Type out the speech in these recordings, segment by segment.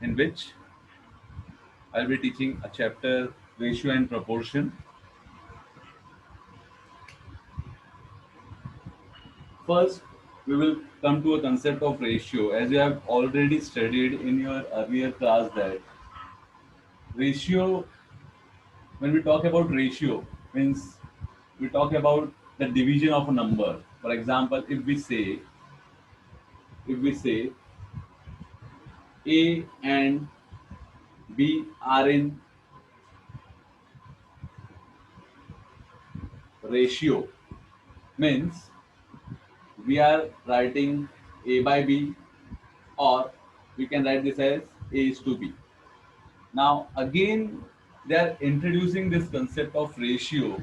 in which I'll be teaching a chapter ratio and proportion. First, we will come to a concept of ratio as you have already studied in your earlier class that ratio, when we talk about ratio, means we talk about the division of a number. For example, if we say A and B are in ratio, means we are writing A by B, or we can write this as A is to B. Now again they are introducing this concept of ratio,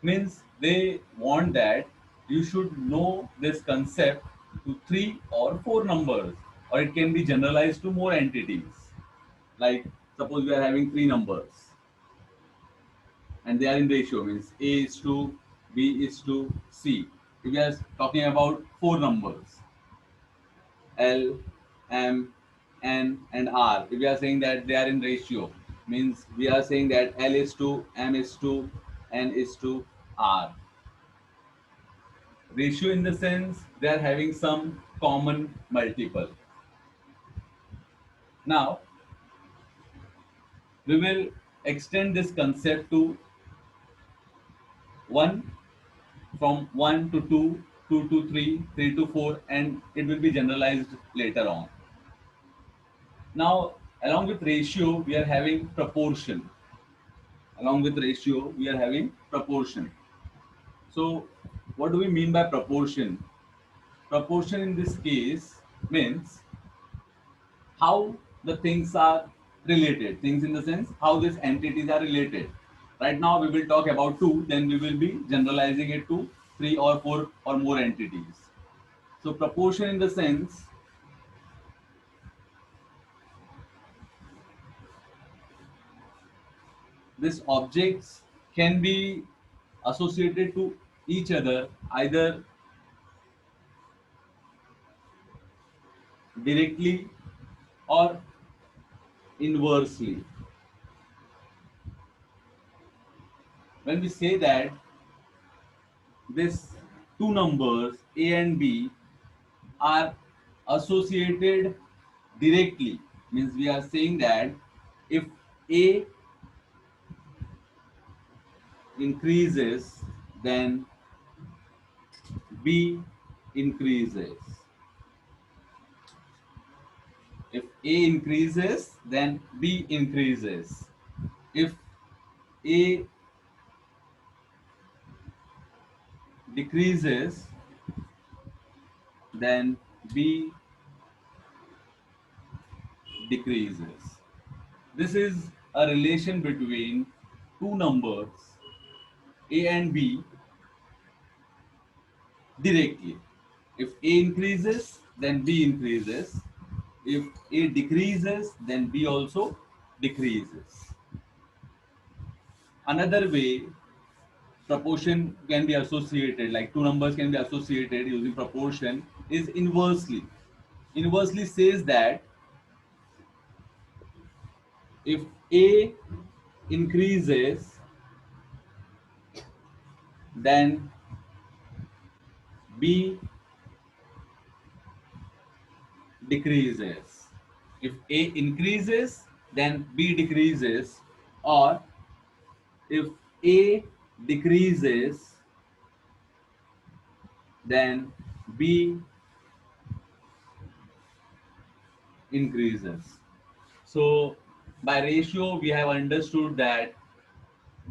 means they want that you should know this concept to three or four numbers, or it can be generalized to more entities. Like suppose we are having three numbers and they are in ratio, means A is to B is to C. If we are talking about four numbers L, M, N, and R. If we are saying that they are in ratio, means we are saying that L is to M is to N is to R. Ratio in the sense they are having some common multiple. Now we will extend this concept to 1, from 1 to 2, 2 to 3, 3 to 4, and it will be generalized later on. Now along with ratio we are having proportion. Along with ratio we are having proportion. So what do we mean by proportion? Proportion in this case means how the things are related. Things in the sense how these entities are related. Right now we will talk about two, then we will be generalizing it to three or four or more entities. So proportion in the sense these objects can be associated to each other either directly or inversely. When we say that this two numbers A and B are associated directly, means we are saying that if A increases then B increases. If A increases then B increases. If A decreases then B decreases. This is a relation between two numbers A and B directly. If A increases, then B increases. If A decreases, then B also decreases. Another way proportion can be associated, like two numbers can be associated using proportion, is inversely. Inversely says that if A increases, then B decreases. If A increases, then B decreases, or if A decreases, then B increases. So by ratio, we have understood that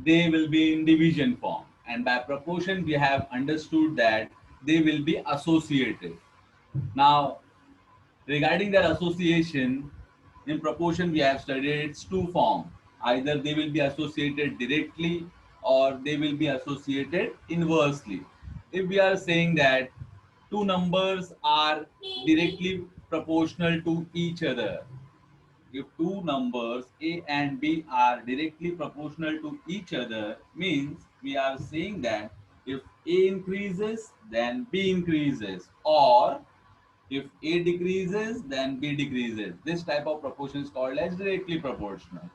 they will be in division form, and by proportion, we have understood that they will be associated. Now, regarding their association, in proportion we have studied its two forms. Either they will be associated directly or they will be associated inversely. If we are saying that two numbers are directly proportional to each other, if two numbers A and B are directly proportional to each other, means we are saying that if A increases, then B increases, or If A decreases, then B decreases. This type of proportion is called as directly proportional.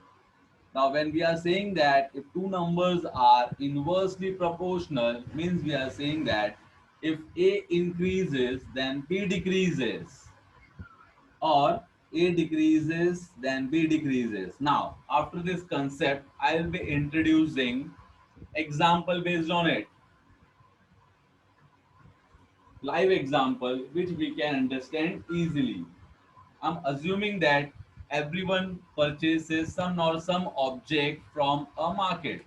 Now, when we are saying that if two numbers are inversely proportional, means we are saying that if A increases, then B decreases, or A decreases, then B decreases. Now, after this concept, I will be introducing example based on it. Live example which we can understand easily. I'm assuming that everyone purchases some object from a market.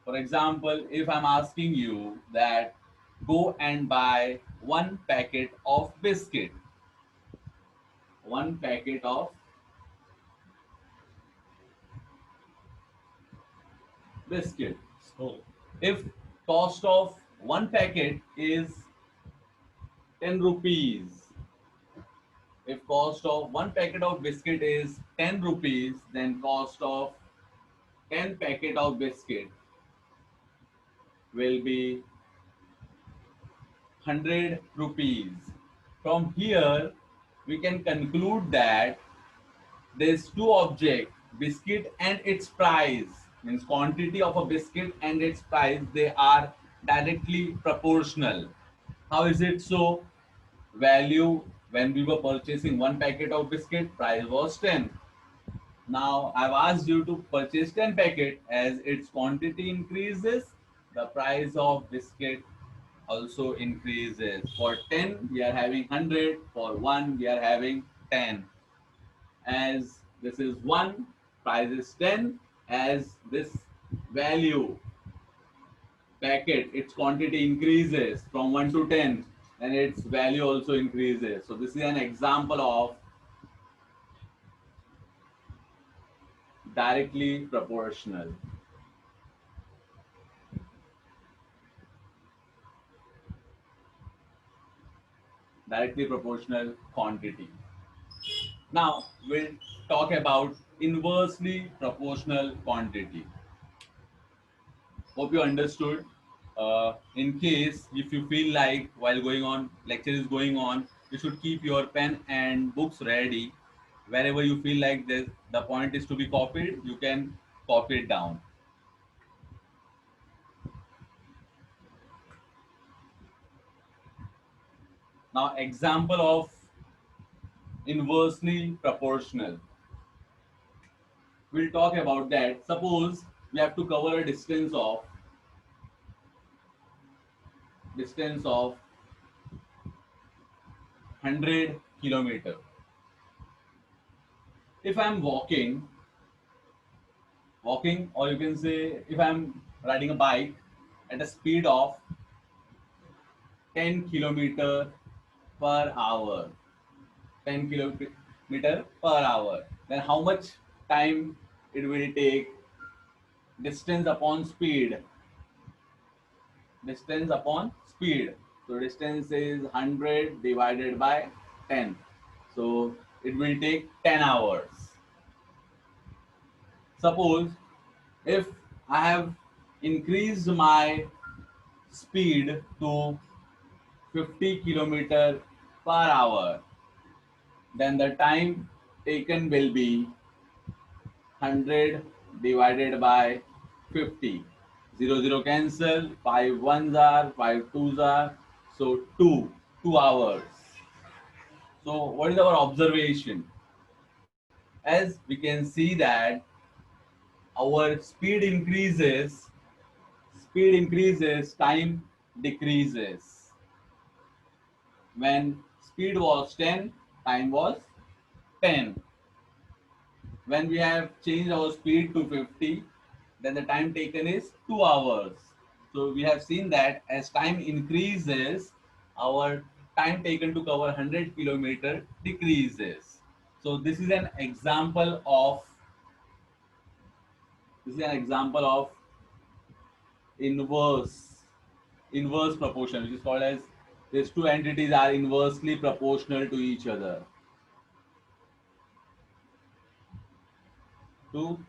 For example, if I'm asking you that go and buy one packet of biscuit, one packet of biscuit. So if cost of one packet is 10 rupees, if cost of one packet of biscuit is 10 rupees, then cost of 10 packet of biscuit will be 100 rupees. From here, we can conclude that there's two object, biscuit and its price, means quantity of a biscuit and its price, they are directly proportional. How is it so? Value when we were purchasing one packet of biscuit, price was 10. Now I've asked you to purchase 10 packet. As its quantity increases, the price of biscuit also increases. For 10 we are having 100, for 1 we are having 10. As this is 1, price is 10. As this value packet, its quantity increases from 1 to 10, and its value also increases. So this is an example of directly proportional. Directly proportional quantity. Now we'll talk about inversely proportional quantity. Hope you understood. In case if you feel like while going on lecture is going on, you should keep your pen and books ready. Wherever you feel like the point is to be copied, you can copy it down. Now example of inversely proportional. We'll talk about that. Suppose we have to cover a distance of 100 kilometer. If I'm walking, or you can say if I'm riding a bike at a speed of 10 kilometer per hour, 10 kilometer per hour, then how much time it will take? Distance upon speed, distance upon speed. So distance is 100 divided by 10. So it will take 10 hours. Suppose if I have increased my speed to 50 kilometer per hour, then the time taken will be 100 divided by 50. 0 0 cancel, 5 ones are, 5 twos are, so 2 hours. So what is our observation? As we can see that our speed increases, time decreases. When speed was 10, time was 10. When we have changed our speed to 50, then the time taken is 2 hours. So we have seen that as time increases, our time taken to cover 100 kilometer decreases. So this is an example of inverse inverse proportion, which is called as these two entities are inversely proportional to each other. To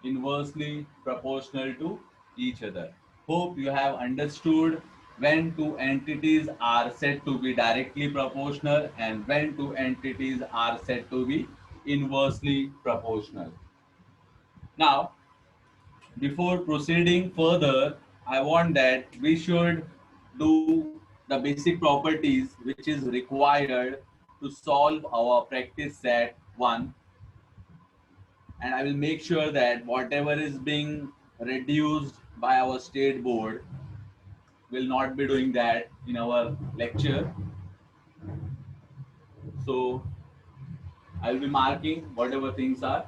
inversely proportional to each other. Hope you have understood when two entities are said to be directly proportional and when two entities are said to be inversely proportional. Now, before proceeding further, I want that we should do the basic properties which is required to solve our practice set 1, and I will make sure that whatever is being reduced by our state board will not be doing that in our lecture. So I will be marking whatever things are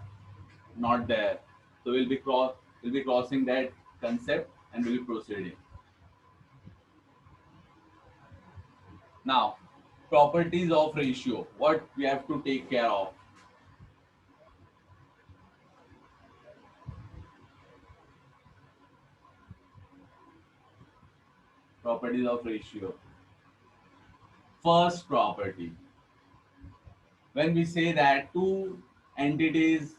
not there. So we'll be crossing that concept and we'll be proceeding. Now, properties of ratio. What we have to take care of. Properties of ratio. First property. When we say that two entities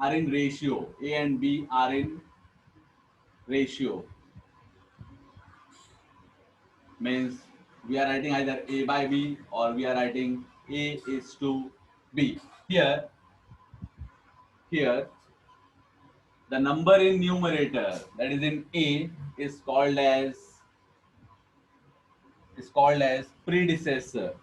are in ratio, A and B are in ratio, means we are writing either A by B or we are writing A is to B. Here, the number in numerator, that is in A, is called as predecessor,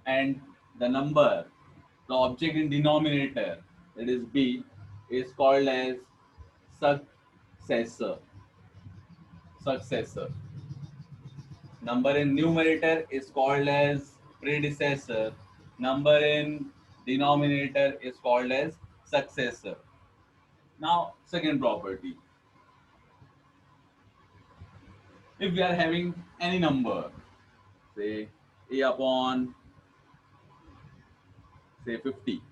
and the number, the object in denominator, that is B, is called as successor. Successor. Number in numerator is called as predecessor. Number in denominator is called as successor. Now, second property. If we are having any number, say A upon say 50.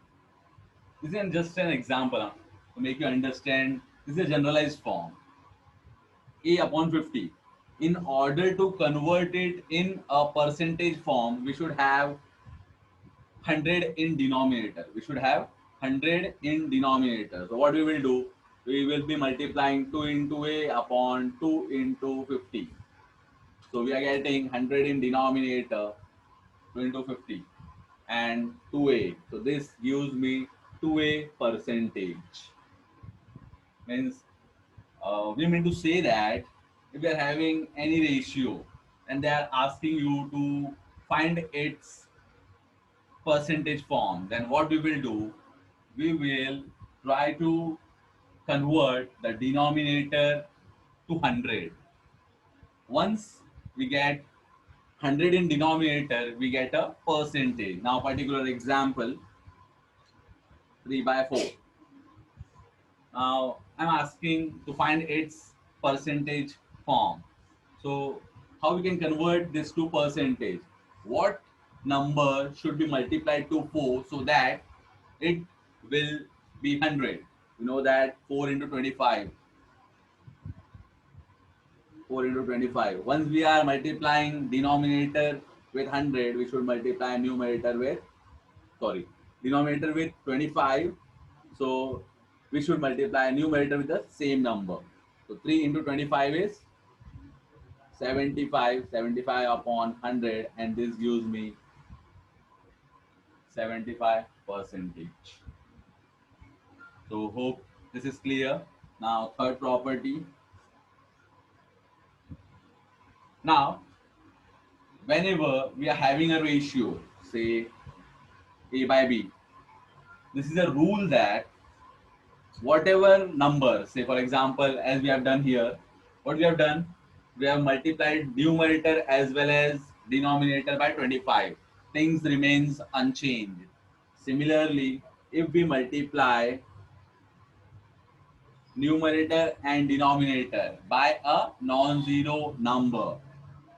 This is just an example to make you understand. This is a generalized form. A upon 50. In order to convert it in a percentage form, we should have 100 in denominator. We should have 100 in denominator. So what we will do, we will be multiplying 2 into A upon 2 into 50. So we are getting 100 in denominator, 2 into 50, and 2A. So this gives me 2A percentage. Means we mean to say that if we are having any ratio and they are asking you to find its percentage form, then what we will do, we will try to convert the denominator to 100. Once we get 100 in denominator, we get a percentage. Now, particular example, 3 by 4. Now, I'm asking to find its percentage form. So, how we can convert this to percentage? What number should be multiplied to 4 so that it will be 100? You know that 4 into 25. 4 into 25. Once we are multiplying denominator with 100, we should multiply numerator with, sorry, denominator with 25. So we should multiply numerator with the same number. So 3 into 25 is 75, 75 upon 100, and this gives me 75 percentage. So hope this is clear. Now third property. Now whenever we are having a ratio, say A by B, this is a rule that whatever number, say for example, as we have done here, what we have done, we have multiplied numerator as well as denominator by 25. Things remains unchanged. Similarly, if we multiply numerator and denominator by a non-zero number,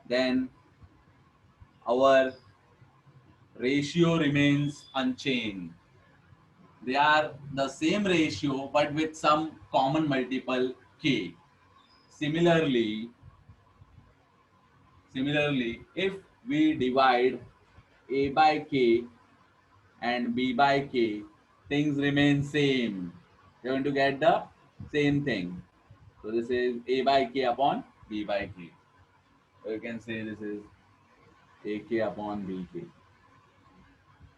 then our ratio remains unchanged. They are the same ratio but with some common multiple k. Similarly, if we divide A by k and B by k, things remain same. you're going to get the same thing. So this is a by k upon b by k. Or you can say this is ak upon bk.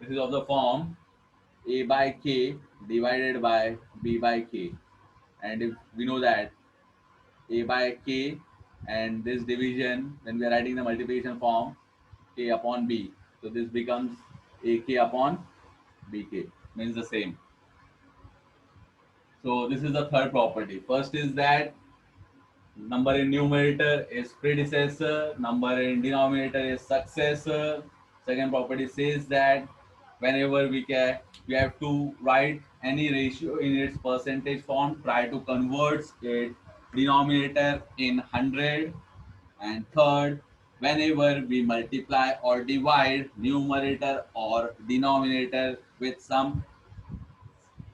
This is of the form a by k divided by b by k. And if we know that a by k and this division, when we are writing the multiplication form, k upon b. So this becomes ak upon bk, means the same. So this is the third property. First is that number in numerator is predecessor, number in denominator is successor. Second property says that whenever we have to write any ratio in its percentage form, try to convert its denominator in 100. And third, whenever we multiply or divide numerator or denominator with some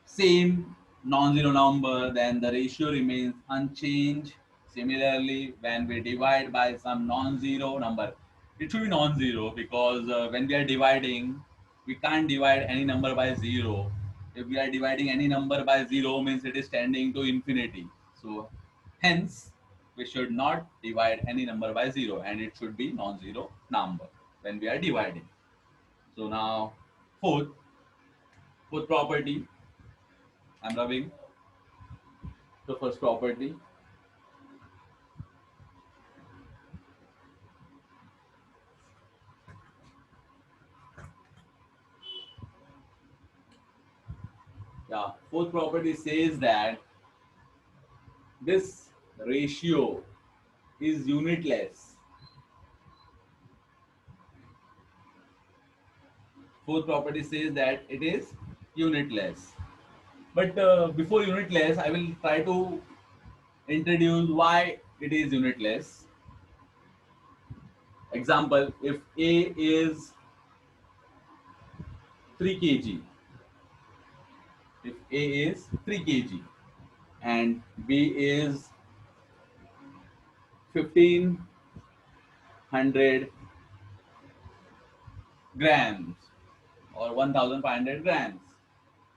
same non-zero number, then the ratio remains unchanged. Similarly, when we divide by some non-zero number, it should be non-zero because when we are dividing, we can't divide any number by zero. If we are dividing any number by zero, means it is tending to infinity. So, hence, we should not divide any number by zero, and it should be non-zero number when we are dividing. So now, fourth property, I'm rubbing the first property. Yeah, fourth property says that this ratio is unitless. Fourth property says that it is unitless. But before unitless, I will try to introduce why it is unitless. Example, if A is 3 kg, if A is 3 kg and B is 1500 grams or 1500 grams.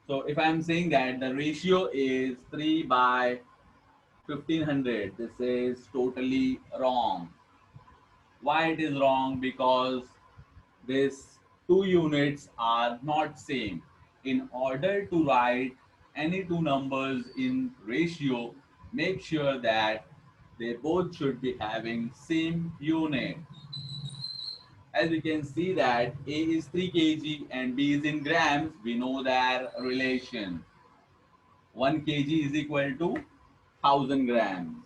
So if I'm saying that the ratio is 3 by 1500, this is totally wrong. Why it is wrong? Because these two units are not same. In order to write any two numbers in ratio, make sure that they both should be having same unit. As we can see that A is 3 kg and B is in grams, we know their relation. 1 kg is equal to 1000 grams.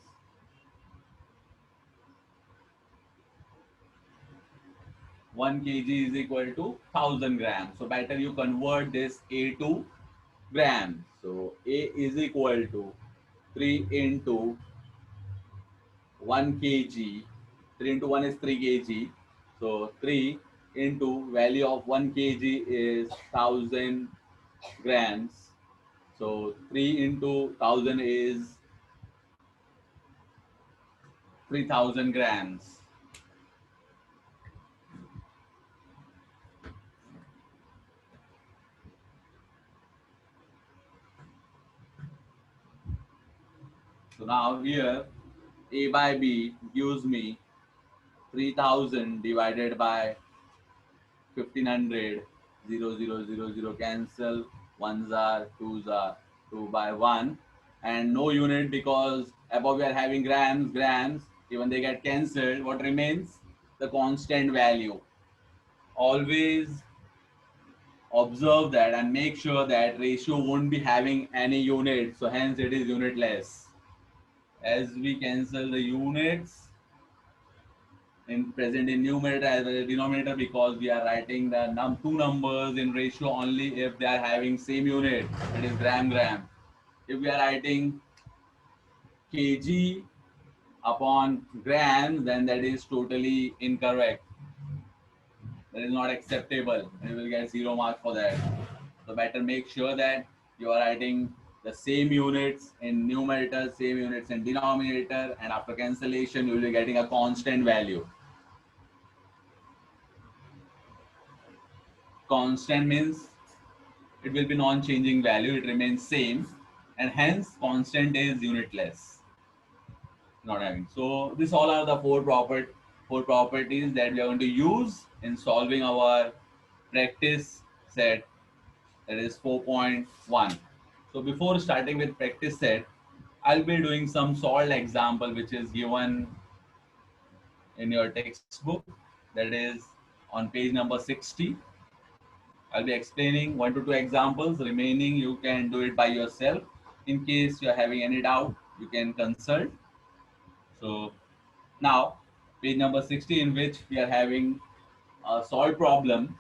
1 kg is equal to 1000 grams. So better you convert this A to grams. So A is equal to 3 into 1 kg. 3 into 1 is 3 kg. So 3 into value of 1 kg is 1000 grams. So 3 into 1000 is 3000 grams. So now here A by B gives me 3000 divided by 1500. 0 cancel, ones are, twos are, 2 by 1, and no unit because above we are having grams, even they get cancelled. What remains? The constant value. Always observe that and make sure that ratio won't be having any unit, so hence it is unitless. As we cancel the units in present in numerator as well as denominator, because we are writing the two numbers in ratio only if they are having same unit, that is gram. If we are writing kg upon grams, then that is totally incorrect. That is not acceptable. You will get 0 mark for that. So better make sure that you are writing the same units in numerator, same units in denominator, and after cancellation you will be getting a constant value. Constant means it will be non-changing value, it remains same. and hence constant is unitless. Not having. So this all are the four properties that we are going to use in solving our practice set, that is 4.1. So before starting with practice set, I'll be doing some solved example which is given in your textbook, that is on page number 60. I'll be explaining 1 to 2 examples. Remaining you can do it by yourself. In case you are having any doubt, you can consult. So now page number 60, in which we are having a solved problem.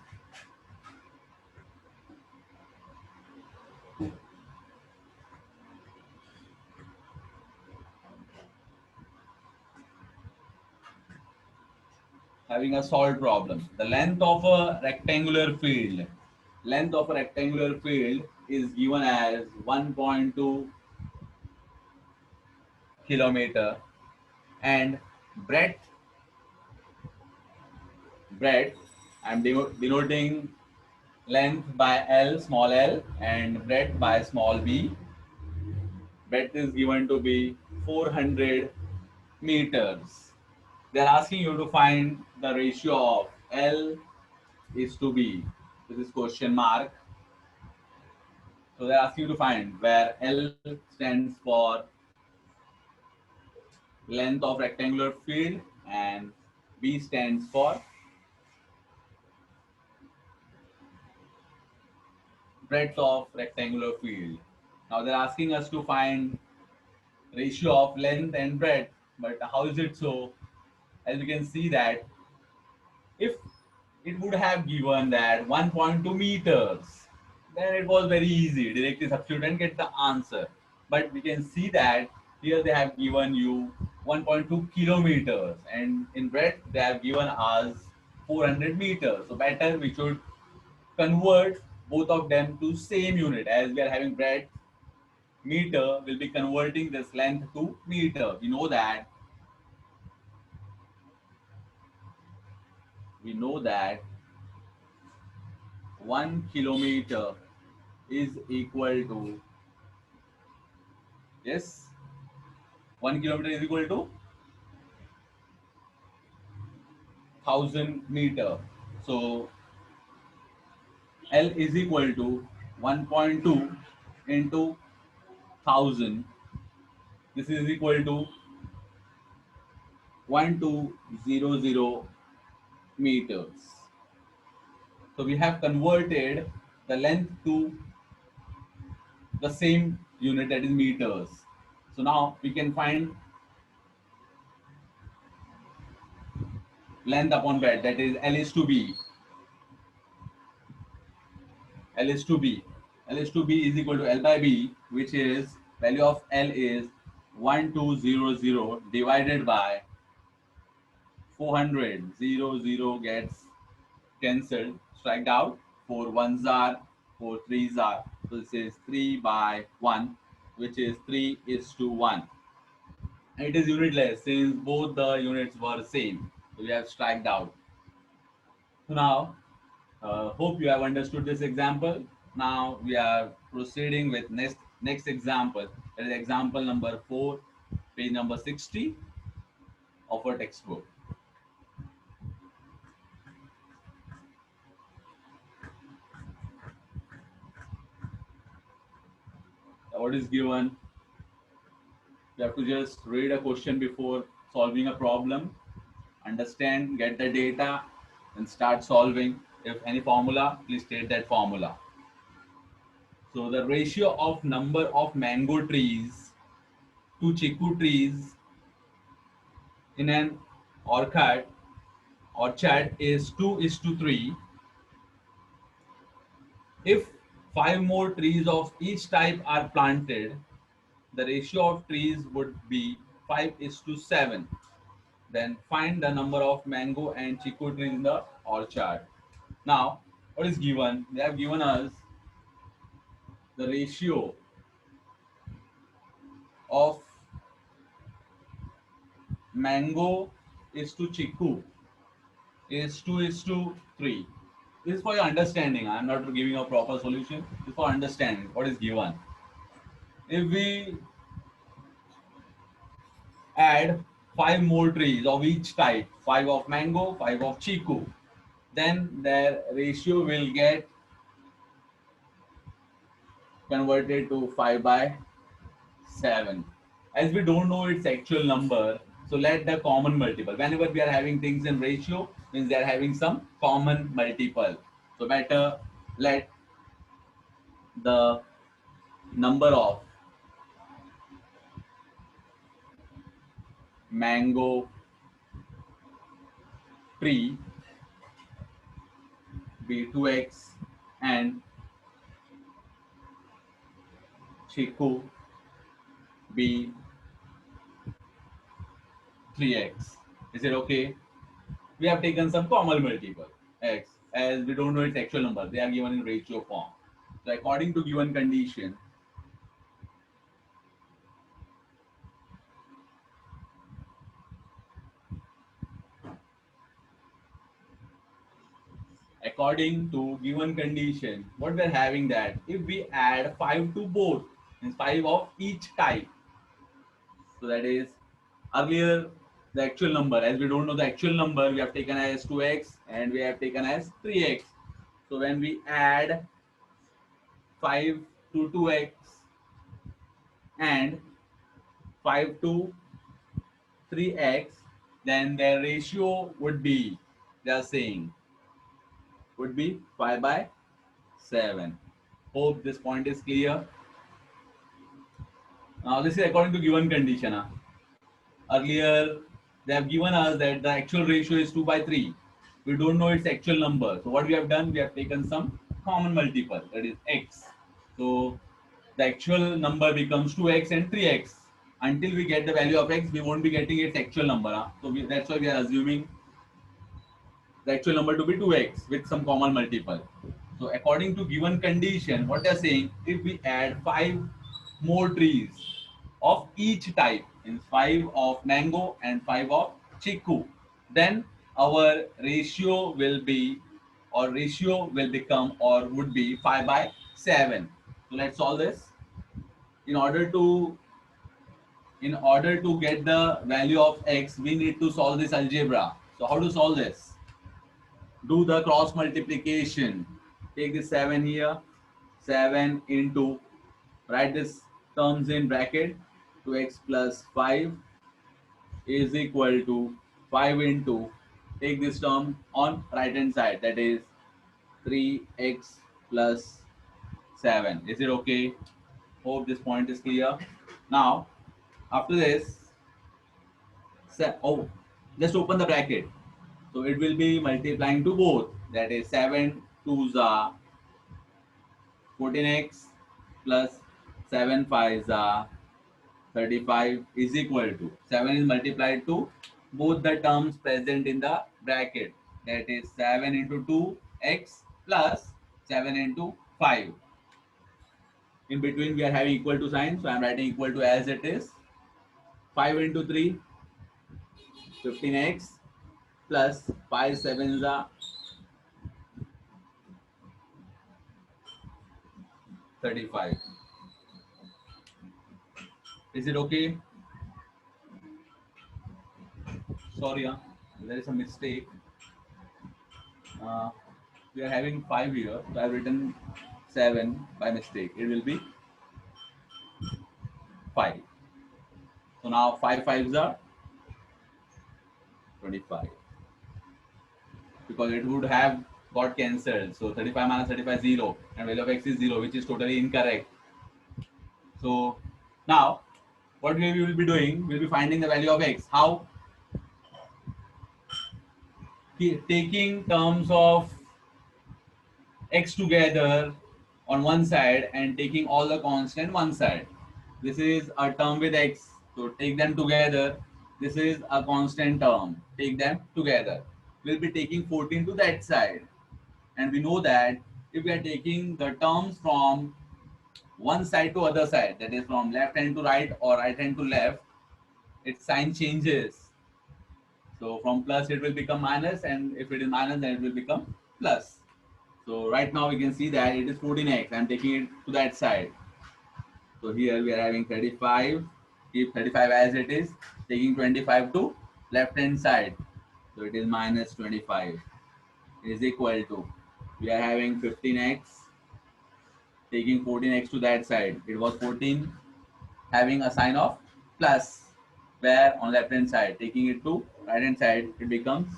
Having a solved problem. The length of a rectangular field. Length of a rectangular field is given as 1.2 kilometer, and breadth breadth I'm denoting length by L, small l, and breadth by small b. Breadth is given to be 400 meters. They are asking you to find the ratio of L is to B. This is question mark. So they are asking you to find where L stands for length of rectangular field and B stands for breadth of rectangular field. Now they're asking us to find ratio of length and breadth, but how is it so? As you can see that if it would have given that 1.2 meters, then it was very easy, directly substitute and get the answer. But we can see that here they have given you 1.2 kilometers, and in breadth they have given us 400 meters. So better we should convert both of them to same unit. As we are having breadth, meter will be converting this length to meter. We know that 1 kilometer is equal to, yes, 1 kilometer is equal to 1000 meter. So L is equal to 1.2 into 1000. This is equal to 1200 meters. So we have converted the length to the same unit, that is meters. So now we can find length upon breadth, that is L is to B. L is to B. L is to B is equal to L by B, which is value of L is 1200 divided by 400. 0 gets cancelled, striked out. 4 ones are, 4 threes are. So this is 3 by 1, which is 3 is to 1. And it is unitless since both the units were same. So we have striked out. So now, hope you have understood this example. Now we are proceeding with next example. That is example number 4, page number 60 of our textbook. What is given? You have to just read a question before solving a problem, understand, get the data, and start solving. If any formula, please state that formula. So the ratio of number of mango trees to chiku trees in an orchard is 2 is to 3. If 5 more trees of each type are planted, the ratio of trees would be 5 is to 7. Then find the number of mango and chiku trees in the orchard. Now, what is given? They have given us the ratio of mango is to chiku is 2 is to 3. This is for your understanding. I am not giving a proper solution. This is for understanding what is given. If we add 5 more trees of each type, 5 of mango, 5 of chiku, then their ratio will get converted to 5 by 7. As we don't know its actual number, so let the common multiple. Whenever we are having things in ratio, means they are having some common multiple. So better let the number of mango tree be 2x and chiku be 3x. Is it okay? We have taken some common multiple x, as we don't know its actual number. They are given in ratio form. So according to given condition, what we are having that if we add 5 to both, means 5 of each type. So that is earlier the actual number. As we don't know the actual number, we have taken as 2x and we have taken as 3x. So when we add 5 to 2x and 5 to 3x, then their ratio would be, they are saying, would be 5 by 7. Hope this point is clear. Now this is according to given condition. Earlier they have given us that the actual ratio is 2 by 3. We don't know its actual number. So what we have done, we have taken some common multiple, that is x. So the actual number becomes 2x and 3x. Until we get the value of x, we won't be getting its actual number. So that's why we are assuming the actual number to be 2x with some common multiple. So according to given condition, what they are saying, if we add 5 more trees of each type, in 5 of mango and 5 of chiku, then our ratio will be, or ratio will become, or would be 5 by 7. So let's solve this. In order to get the value of x, we need to solve this algebra. So how to solve this? Do the cross multiplication. Take this 7 here, 7 into, write this terms in bracket, 2x plus 5 is equal to 5 into, take this term on right hand side, that is 3x plus 7. Is it okay? Hope this point is clear. Now, after this, oh, just open the bracket. So it will be multiplying to both, that is 7 2s are 14x plus 7 5s are 35 is equal to, 7 is multiplied to both the terms present in the bracket, that is 7 into 2x plus 7 into 5. In between we are having equal to sign, so I am writing equal to as it is. 5 into 3, 15x plus 5 sevens are 35. Is it okay? Sorry, there is a mistake. Uh, we are having 5 here, so I have written 7 by mistake. It will be 5. So now 5 fives are 25, because it would have got cancelled. So 35 minus 35 is 0, and value of x is 0, which is totally incorrect. So now what we will be doing, we will be finding the value of x. How? Taking terms of x together on one side and taking all the constant one side. This is a term with x, so take them together. This is a constant term, take them together. We'll be taking 14 to that side, and we know that if we are taking the terms from one side to other side, that is from left hand to right or right hand to left, its sign changes. So from plus it will become minus, and if it is minus then it will become plus. So right now we can see that it is 14x. I'm taking it to that side. So here we are having 35. Keep 35 as it is. Taking 25 to left hand side. So it is minus 25 is equal to, we are having 15x, taking 14x to that side. It was 14, having a sign of plus, where on left hand side, taking it to right hand side, it becomes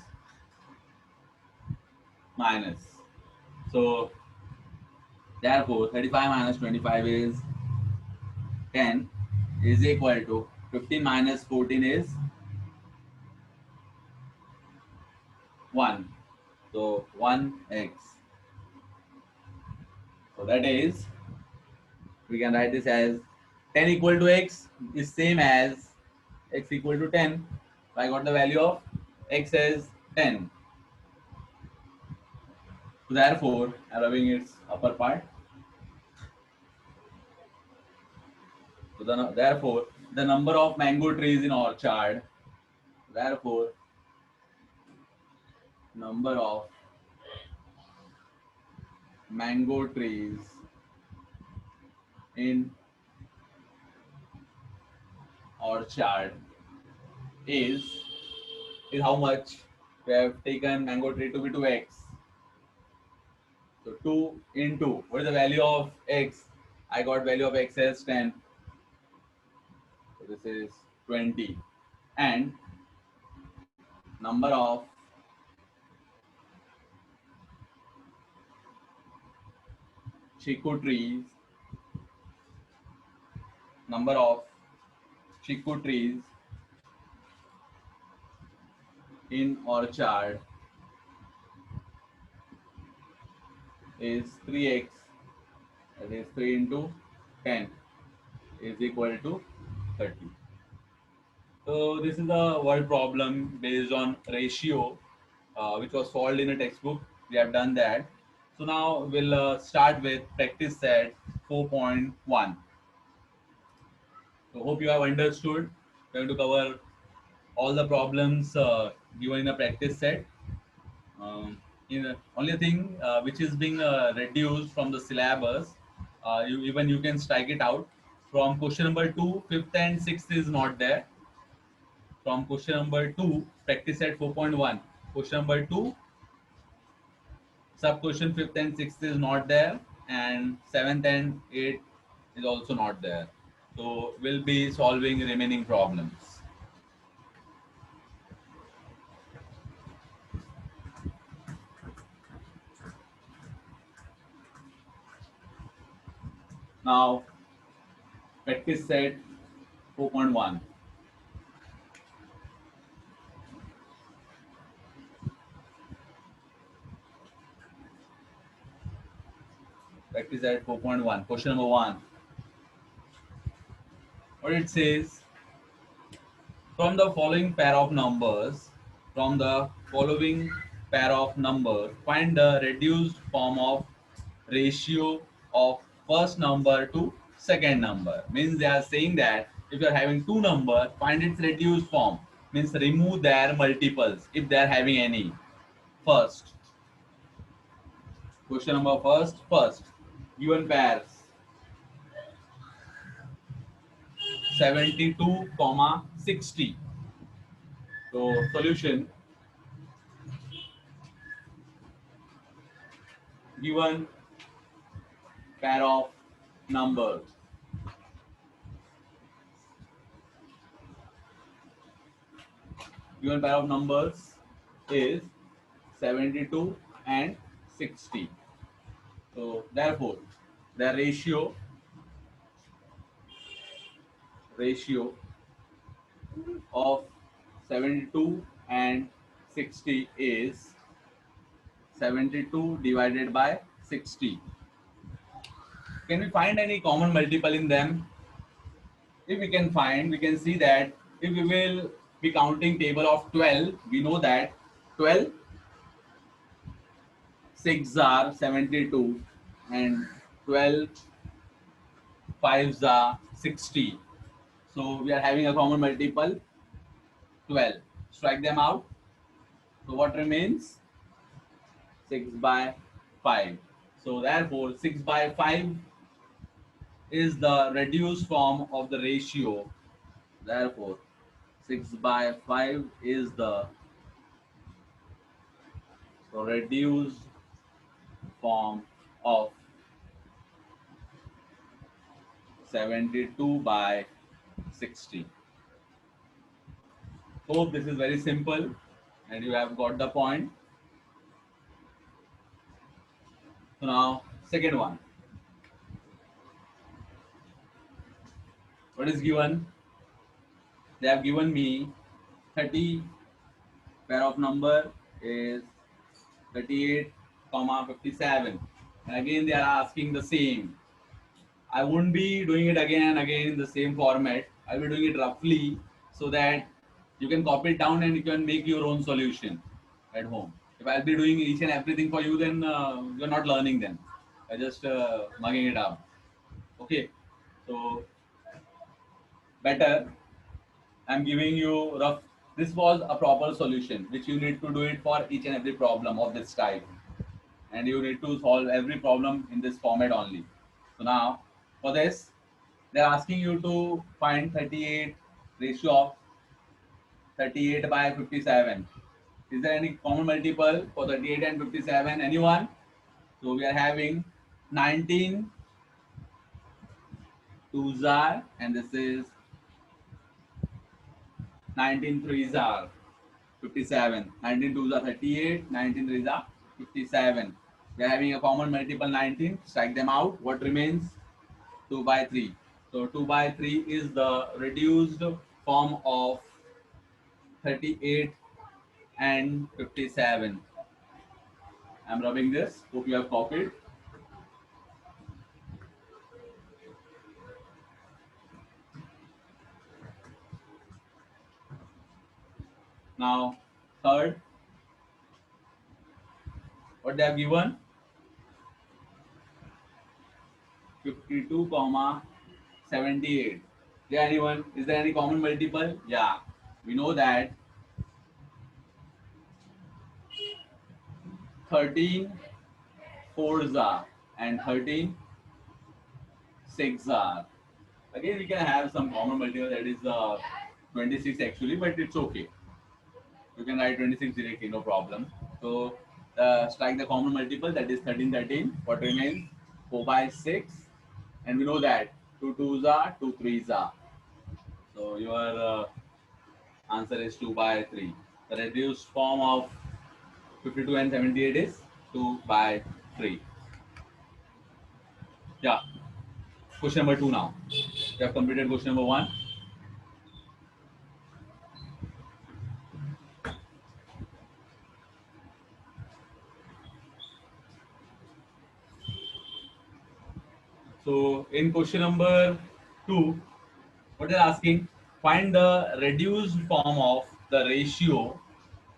minus. So therefore 35 minus 25 is 10 is equal to 15 minus 14 is 1. So 1x. So that is, we can write this as 10 equal to x is same as x equal to 10. So I got the value of x as 10. So therefore, I'm rubbing its upper part. So therefore, the number of mango trees in orchard. Therefore, number of mango trees in orchard is is how much? We have taken mango tree to be 2x. So 2 into, what is the value of x? I got value of x as 10. So this is 20. And number of chiku trees, number of chiku trees in orchard is 3x. That is 3 into 10 is equal to 30. So this is a word problem based on ratio, which was solved in a textbook. We have done that. So now we'll start with practice set 4.1. So hope you have understood. We're going to cover all the problems given in a practice set. Only thing which is being reduced from the syllabus, even you can strike it out. From question number 2, fifth and sixth is not there. From question number 2, practice at 4.1. Question number 2, sub question 5th and 6th is not there, and 7th and 8th is also not there. So we'll be solving remaining problems. Now, practice set 4.1. Practice at 4.1. Question number 1. What it says, from the following pair of numbers, from the following pair of numbers, find the reduced form of ratio of first number to second number. Means they are saying that if you are having two number, find its reduced form. Means remove their multiples if they are having any. First, question number first, given pairs 72, 60. So solution, given pair of numbers, given pair of numbers is 72 and 60. So therefore, the ratio of 72 and 60 is 72 divided by 60. Can we find any common multiple in them? If we can find, we can see that if we will be counting table of 12, we know that 12 6 are 72 and 12 5s are 60. So we are having a common multiple 12. Strike them out. So what remains? 6 by 5. So therefore 6 by 5 is the reduced form of the ratio. Therefore, 6 by 5 is the reduced form of 72 by 60. Hope this is very simple and you have got the point. So now, second one. What is given? They have given me 30 pair of number is 38 comma 57, and again they are asking the same. I won't be doing it again and again in the same format. I'll be doing it roughly so that you can copy it down and you can make your own solution at home. If I'll be doing each and everything for you, then you're not learning then. I just mugging it up. Okay, so better I'm giving you rough. This was a proper solution which you need to do it for each and every problem of this type, and you need to solve every problem in this format only. So now for this, they're asking you to find 38 ratio of 38 by 57. Is there any common multiple for 38 and 57? Anyone? So we are having 19 twos are, and this is 19 threes are 57. 19 twos are 38, 19 threes are 57. We are having a common multiple 19. Strike them out. What remains? 2 by 3. So 2 by 3 is the reduced form of 38 and 57. I'm rubbing this. Hope you have copied. Now, third, what they have given? 52 comma 78. There anyone? Is there any common multiple? Yeah, we know that 13 fours are and 13 six are. Again, we can have some common multiple, that is 26 actually, but it's okay. You can write 26 directly, no problem. So strike the common multiple, that is 13 13. What remains? 4 by 6. And we know that 2 twos are, 2 threes are. So your answer is 2 by 3. The reduced form of 52 and 78 is 2 by 3. Yeah. Question number 2 now. You have completed question number 1. So in question number 2, what they're asking, find the reduced form of the ratio,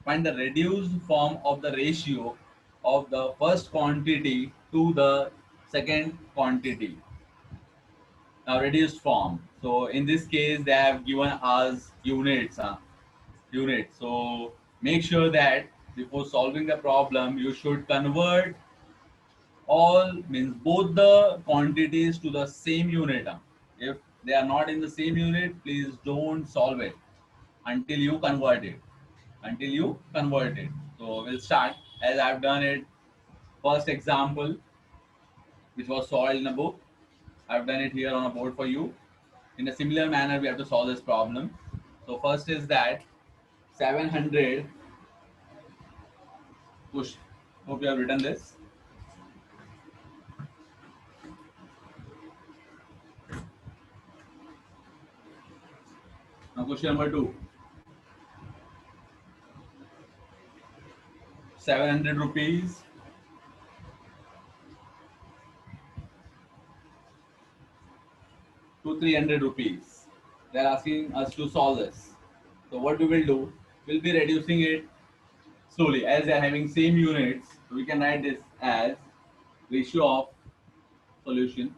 find the reduced form of the ratio of the first quantity to the second quantity. Now reduced form. So in this case, they have given us units. Units. So make sure that before solving the problem, you should convert all, means both the quantities to the same unit. If they are not in the same unit, please don't solve it until you convert it. Until you convert it. So we'll start as I've done it. First example, which was solved in a book, I've done it here on a board for you. In a similar manner, we have to solve this problem. So first is that 700 push. Hope you have written this. Now question number 2. 700 rupees to 300 rupees. They are asking us to solve this. So what we will do, we'll be reducing it slowly. As they are having same units, we can write this as ratio of solution,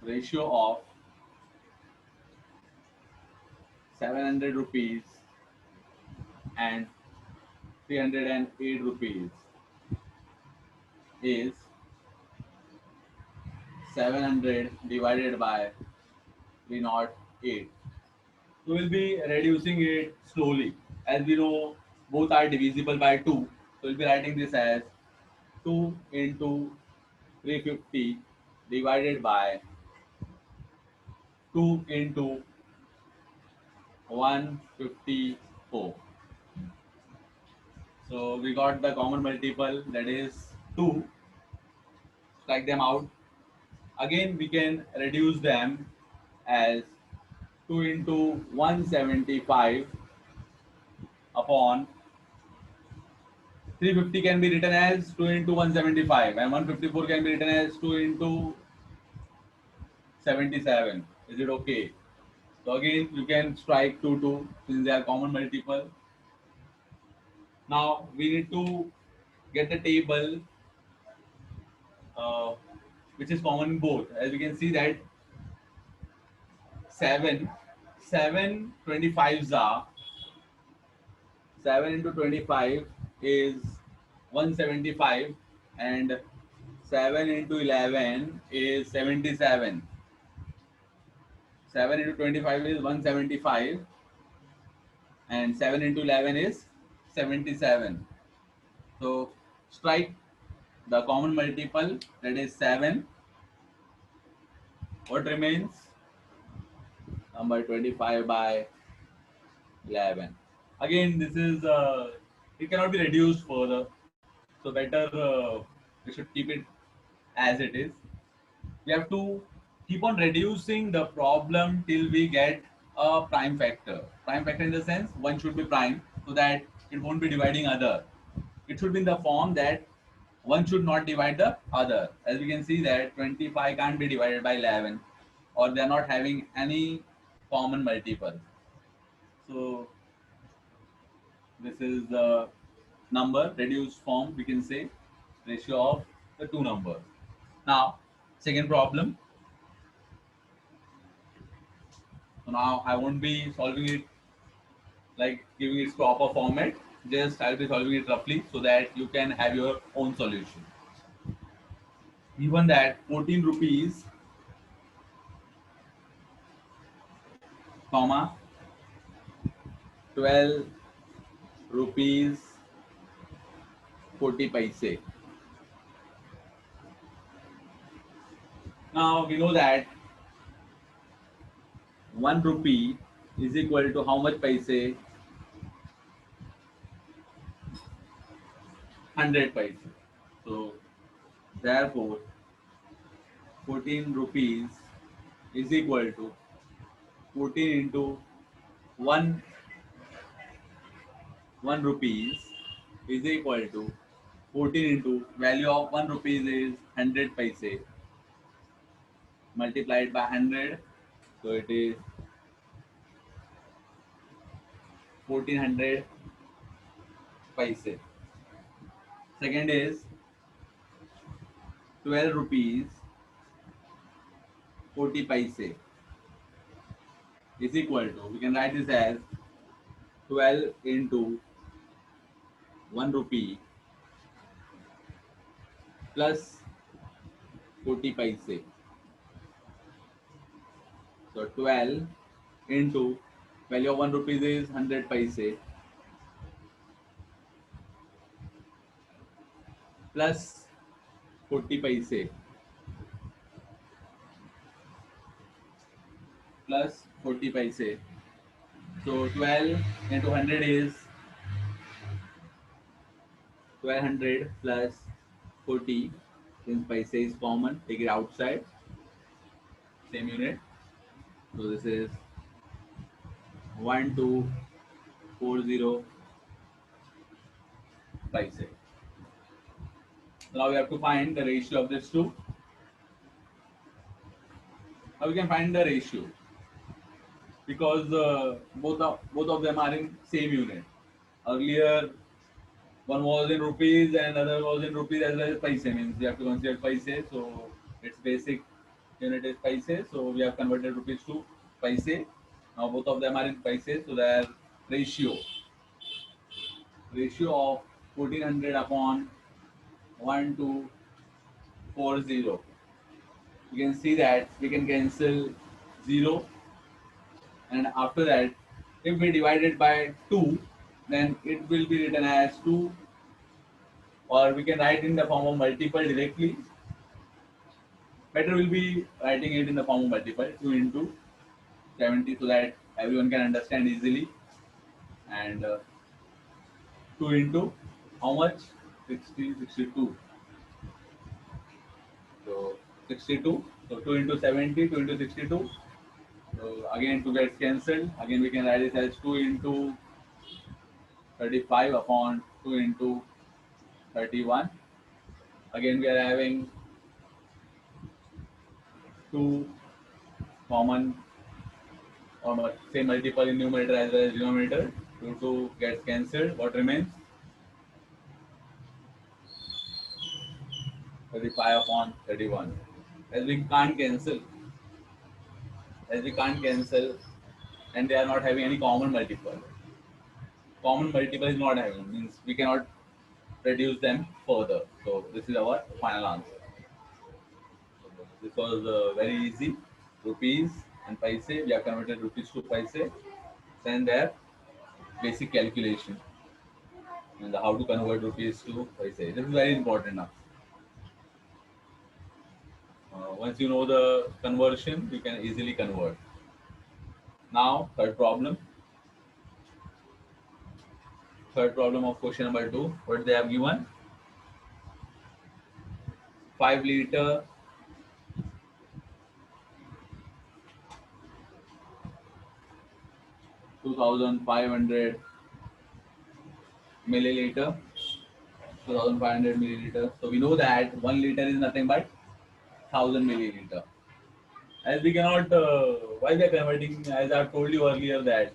ratio of 700 rupees and 308 rupees is 700 divided by 308. So we'll be reducing it slowly. As we know, both are divisible by 2. So we'll be writing this as 2 into 350 divided by 2 into 154. So we got the common multiple, that is 2. Strike them out. Again, we can reduce them as 2 into 175 upon 350 can be written as 2 into 175, and 154 can be written as 2 into 77. Is it okay? So again, you can strike 2 since they are common multiple. Now we need to get the table uh, which is common in both. As we can see that 7, 7 25s are 7 into 25 is 175, and 7 into 11 is 77. 7 into 25 is 175, and 7 into 11 is 77. So strike the common multiple, that is 7. What remains? Number 25 by 11. Again, this is it cannot be reduced further, so better we should keep it as it is. We have to keep on reducing the problem till we get a prime factor. Prime factor in the sense one should be prime so that it won't be dividing other. It should be in the form that one should not divide the other. As we can see that 25 can't be divided by 11, or they are not having any common multiple. So this is the number reduced form, we can say ratio of the two numbers. Now, second problem. So now I won't be solving it like giving its proper format. Just I'll be solving it roughly so that you can have your own solution. Given that 14 rupees, comma 12 rupees 40 paise. Now we know that 1 rupee is equal to how much paise? 100 paise. So therefore 14 rupees is equal to 14 into 1 1 rupees is equal to 14 into value of 1 rupees is 100 paise multiplied by 100, so it is 1400 paise. Second is 12 rupees 40 paise is equal to, we can write this as 12 into 1 rupee plus 40 paise. So 12 into value of 1 rupees is 100 paise plus 40 paise plus 40 paise. So 12 into 100 is 1200 plus 40. Since paise is common, take it outside. Same unit. So this is 1240 paise. Now we have to find the ratio of these two. Now we can find the ratio because both of them are in same unit. Earlier, one was in rupees and other was in rupees as well as paise. Means we have to consider paise. So its basic unit is paise. So we have converted rupees to paise. Now both of them are in paise. So their ratio of 1400 upon 1240 you can see that we can cancel 0, and after that, if we divide it by 2, then it will be written as 2, or we can write in the form of multiple directly. Better will be writing it in the form of multiple, 2 into 70, so that everyone can understand easily. And 2 into how much? 60, 62. So 62. So 2 into 70, 2 into 62. So again 2 gets cancelled. Again we can write it as 2 into 35 upon 2 into 31. Again we are having 2 common, or say multiple in numerator as well as denominator. 2 gets cancelled. What remains? 35 upon 31. As we can't cancel, as we can't cancel, and they are not having any common multiple. Common multiple is not having, means we cannot reduce them further. So this is our final answer. This was very easy. Rupees and paise. We have converted rupees to paise. Then their basic calculation and how to convert rupees to paise. This is very important now. Once you know the conversion, you can easily convert. Now, third problem. Third problem of question number 2. What they have given? 5 liter 2500 milliliter, 2500 milliliter. So we know that 1 liter is nothing but 1000 milliliter. As we cannot, why they are converting? As I have told you earlier that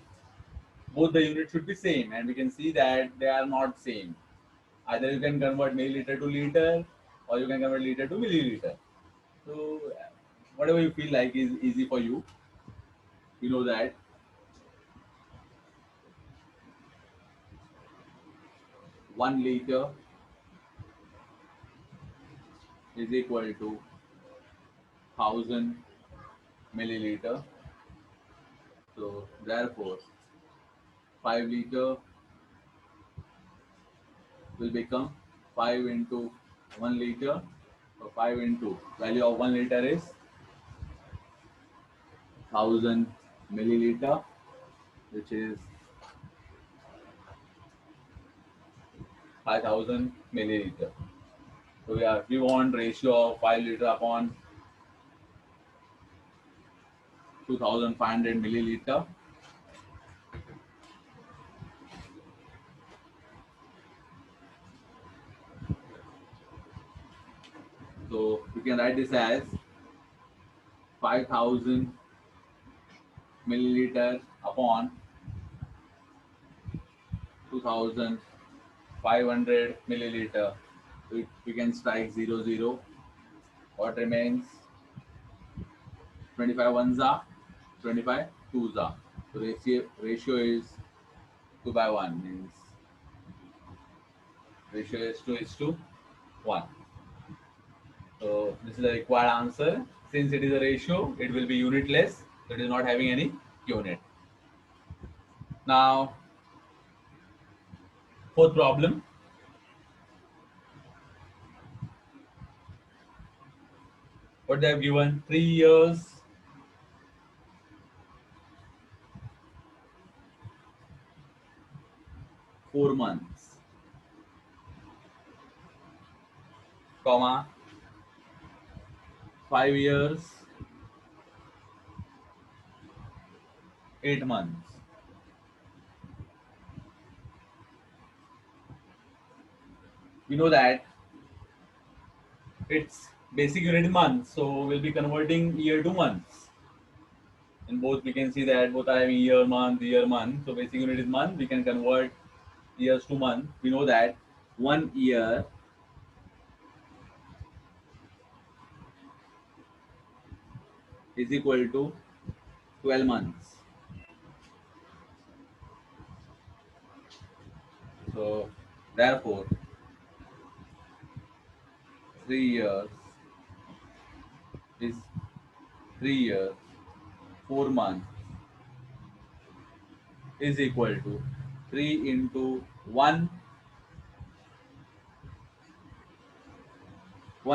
both the units should be same, and we can see that they are not same. Either you can convert milliliter to liter, or you can convert liter to milliliter. So whatever you feel like is easy for you. You know that 1 liter is equal to 1000 milliliter. So therefore, 5 liter will become 5 into 1 liter. So 5 into value of 1 liter is 1000 milliliter, which is 5000 milliliter. So we want ratio of 5 liter upon 2500 milliliter. So we can write this as 5000 milliliter upon 2500 milliliter. We can strike 0 0. What remains? 25 ones are 25 twos are. So ratio is 2 by 1, means ratio is 2 is to 1. So this is the required answer. Since it is a ratio, it will be unitless. So it is not having any unit. Now, fourth problem. What they have given? 3 years, 4 months, comma, 5 years, 8 months. We know that it's basic unit in months, so we'll be converting year to months. In both, we can see that both are having year, month, year, month. So basic unit is month. We can convert years to month. We know that 1 year is equal to 12 months. So therefore, 3 years is 3 years 4 months is equal to 3 into 1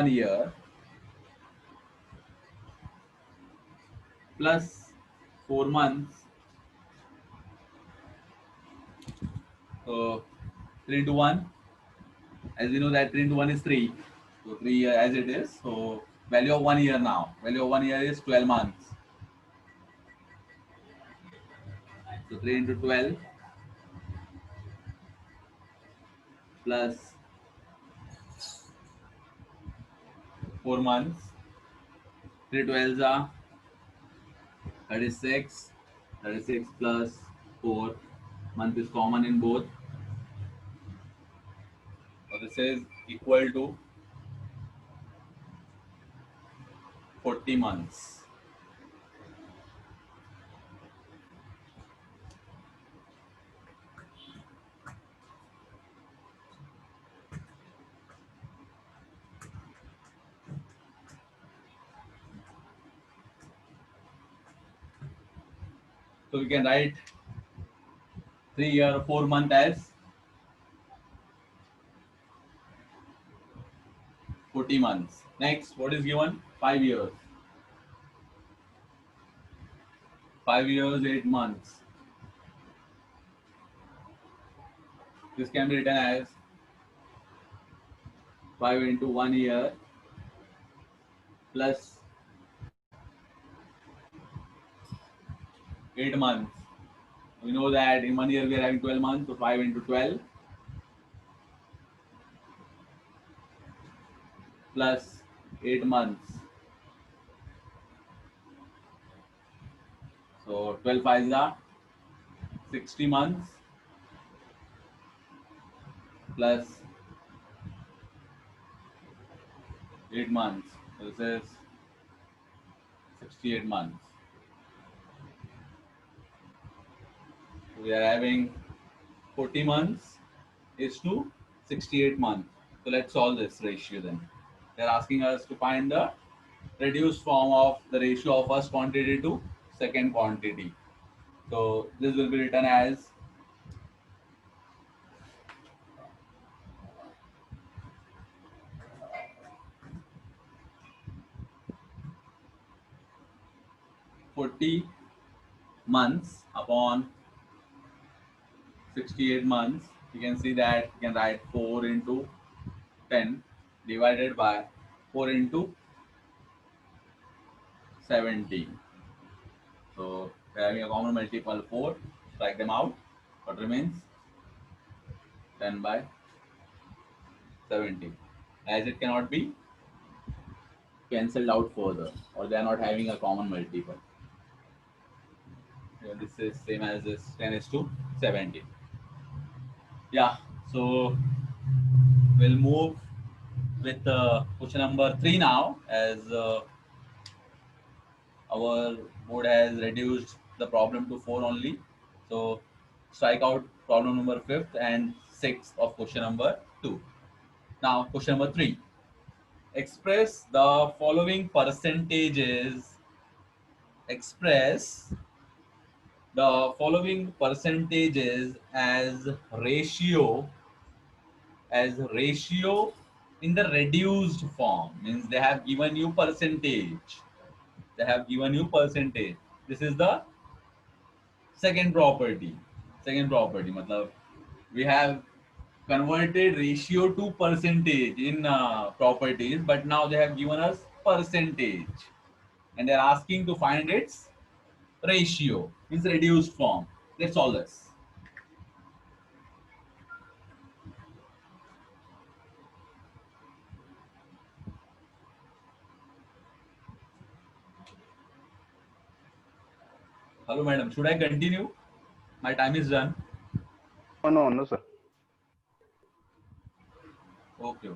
year plus 4 months. So 3 into 1, as we know that 3 into 1 is 3. So 3 year as it is. So value of 1 year now. Value of 1 year is 12 months. So 3 into 12 plus 4 months. 3 12s are 36. 36 plus 4 month is common in both. So this is equal to 40 months. So we can write 3 year 4 month as 40 months. Next, what is given? 5 years. 5 years 8 months. This can be written as 5 into 1 year plus 8 months. We know that in 1 year we are having 12 months, so 5 into 12 plus 8 months. So 12 5s are 60 months plus 8 months. So this is 68 months. So we are having 40 months is to 68 months. So let's solve this ratio then. They're asking us to find the reduced form of the ratio of first quantity to second quantity. So this will be written as 40 months upon 68 months. You can see that you can write 4 into 10 divided by 4 into 17. So we are having a common multiple 4. Strike them out. What remains? 10 by 17. As it cannot be cancelled out further, or they are not having a common multiple. This is same as this 10 is to 17. Yeah, so we'll move with question number 3 now, as our board has reduced the problem to 4 only. So strike out problem number 5th and 6th of question number 2. Now question number 3. Express the following percentages. Express the following percentages as ratio in the reduced form. Means they have given you percentage. They have given you percentage. This is the second property. Second property matlab we have converted ratio to percentage in properties, but now they have given us percentage and they're asking to find its ratio in reduced form. Let's solve this. Hello madam, should I continue? My time is done. Oh, no, no, sir. Okay.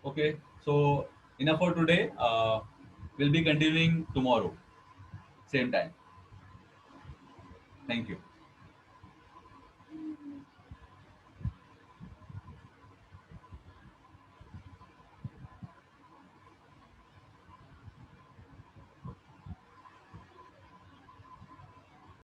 Okay, so enough for today. We'll be continuing tomorrow, same time. Thank you.